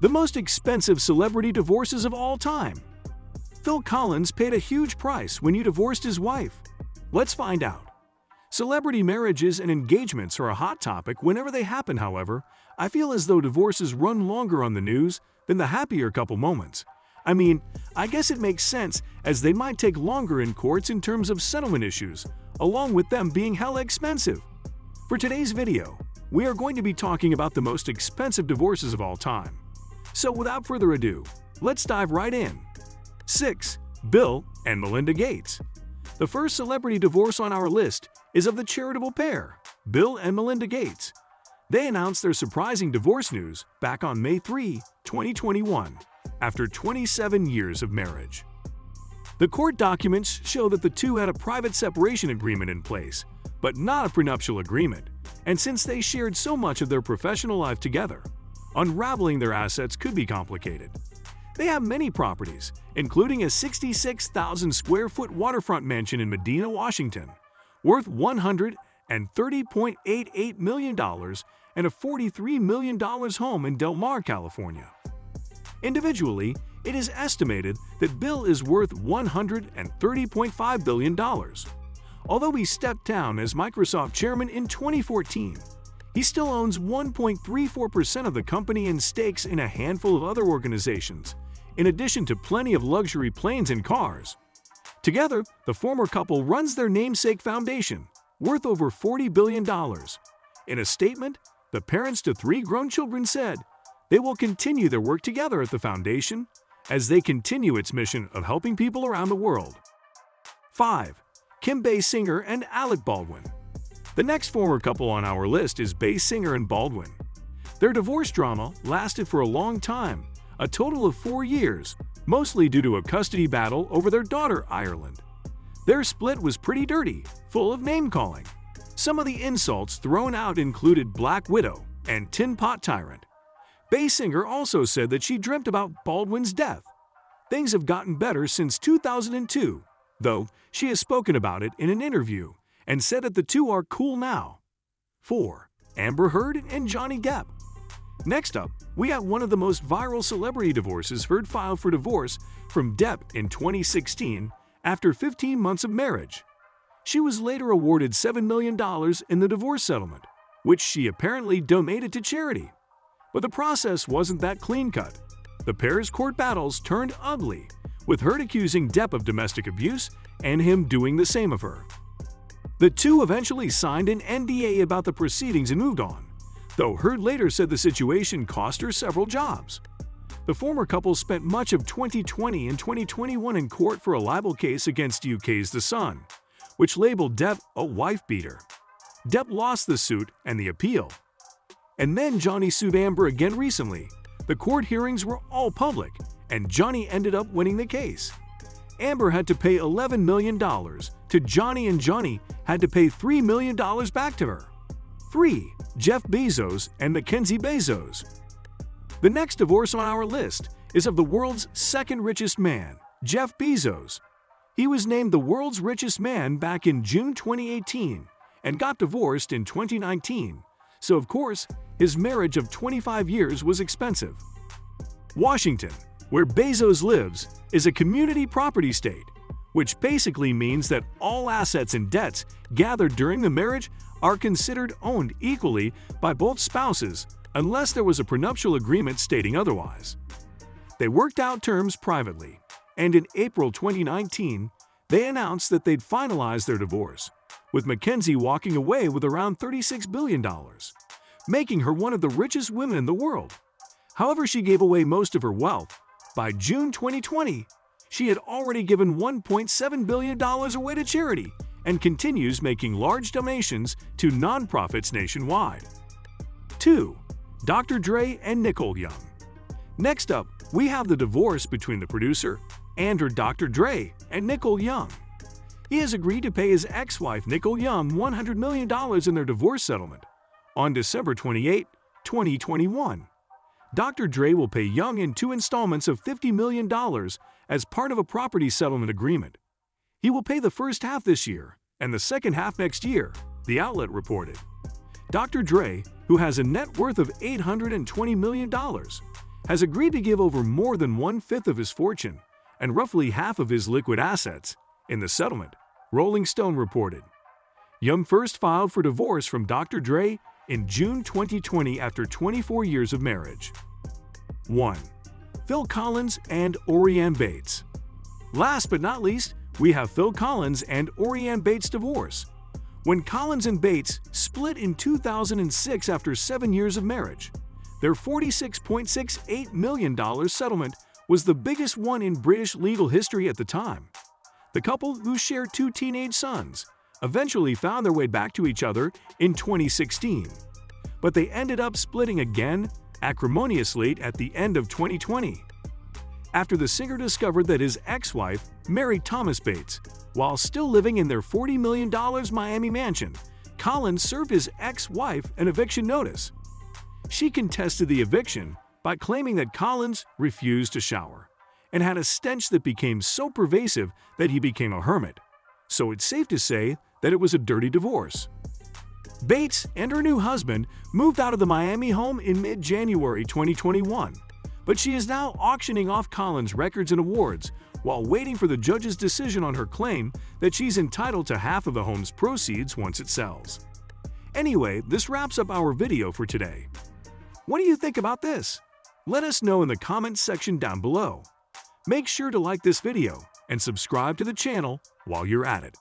The most expensive celebrity divorces of all time. Phil Collins paid a huge price when he divorced his wife. Let's find out. Celebrity marriages and engagements are a hot topic whenever they happen. However, I feel as though divorces run longer on the news than the happier couple moments. I guess it makes sense, as they might take longer in courts in terms of settlement issues, along with them being hella expensive. For today's video, we are going to be talking about the most expensive divorces of all time. So without further ado, let's dive right in. 6. Bill and Melinda Gates. The first celebrity divorce on our list is of the charitable pair, Bill and Melinda Gates. They announced their surprising divorce news back on May 3, 2021, after 27 years of marriage. The court documents show that the two had a private separation agreement in place, but not a prenuptial agreement, and since they shared so much of their professional life together, unraveling their assets could be complicated. They have many properties, including a 66,000 square foot waterfront mansion in Medina, Washington, worth $130.88 million, and a $43 million home in Del Mar, California. Individually, it is estimated that Bill is worth $130.5 billion. Although he stepped down as Microsoft chairman in 2014, he still owns 1.34% of the company and stakes in a handful of other organizations, in addition to plenty of luxury planes and cars. Together, the former couple runs their namesake foundation, worth over $40 billion. In a statement, the parents to 3 grown children said they will continue their work together at the foundation as they continue its mission of helping people around the world. 5. Kim Basinger and Alec Baldwin. The next former couple on our list is Basinger and Baldwin. Their divorce drama lasted for a long time, a total of 4 years, mostly due to a custody battle over their daughter, Ireland. Their split was pretty dirty, full of name-calling. Some of the insults thrown out included Black Widow and Tin Pot Tyrant. Basinger also said that she dreamt about Baldwin's death. Things have gotten better since 2002, though she has spoken about it in an interview and said that the two are cool now. 4. Amber Heard and Johnny Depp. Next up, we have one of the most viral celebrity divorces. Heard filed for divorce from Depp in 2016 after 15 months of marriage. She was later awarded $7 million in the divorce settlement, which she apparently donated to charity. But the process wasn't that clean-cut. The pair's court battles turned ugly, with Heard accusing Depp of domestic abuse and him doing the same of her. The two eventually signed an NDA about the proceedings and moved on, though Heard later said the situation cost her several jobs. The former couple spent much of 2020 and 2021 in court for a libel case against UK's The Sun, which labeled Depp a wife-beater. Depp lost the suit and the appeal. And then Johnny sued Amber again recently. The court hearings were all public, and Johnny ended up winning the case. Amber had to pay $11 million to Johnny, and Johnny had to pay $3 million back to her. 3. Jeff Bezos and Mackenzie Bezos. The next divorce on our list is of the world's second richest man, Jeff Bezos. He was named the world's richest man back in June 2018 and got divorced in 2019, so of course, his marriage of 25 years was expensive. Washington, where Bezos lives, is a community property state, which basically means that all assets and debts gathered during the marriage are considered owned equally by both spouses unless there was a prenuptial agreement stating otherwise. They worked out terms privately, and in April 2019, they announced that they'd finalized their divorce, with Mackenzie walking away with around $36 billion, making her one of the richest women in the world. However, she gave away most of her wealth. By June 2020, she had already given $1.7 billion away to charity and continues making large donations to nonprofits nationwide. 2. Dr. Dre and Nicole Young. Next up, we have the divorce between the producer and her Dr. Dre and Nicole Young. He has agreed to pay his ex-wife Nicole Young $100 million in their divorce settlement. On December 28, 2021, Dr. Dre will pay Young in 2 installments of $50 million as part of a property settlement agreement. He will pay the first half this year and the second half next year, the outlet reported. Dr. Dre, who has a net worth of $820 million, has agreed to give over more than one-fifth of his fortune and roughly half of his liquid assets in the settlement, Rolling Stone reported. Yum first filed for divorce from Dr. Dre in June 2020 after 24 years of marriage. 1. Phil Collins and Orianne Bates. Last but not least, we have Phil Collins and Orianne Bates' divorce. When Collins and Bates split in 2006 after 7 years of marriage, their $46.68 million settlement was the biggest one in British legal history at the time. The couple, who share 2 teenage sons, eventually found their way back to each other in 2016. But they ended up splitting again, acrimoniously, at the end of 2020. After the singer discovered that his ex-wife married Thomas Bates while still living in their $40 million Miami mansion, Collins served his ex-wife an eviction notice. She contested the eviction by claiming that Collins refused to shower and had a stench that became so pervasive that he became a hermit. So it's safe to say that it was a dirty divorce. Bates and her new husband moved out of the Miami home in mid-January 2021, but she is now auctioning off Collins' records and awards while waiting for the judge's decision on her claim that she's entitled to half of the home's proceeds once it sells. Anyway, this wraps up our video for today. What do you think about this? Let us know in the comments section down below. Make sure to like this video and subscribe to the channel while you're at it.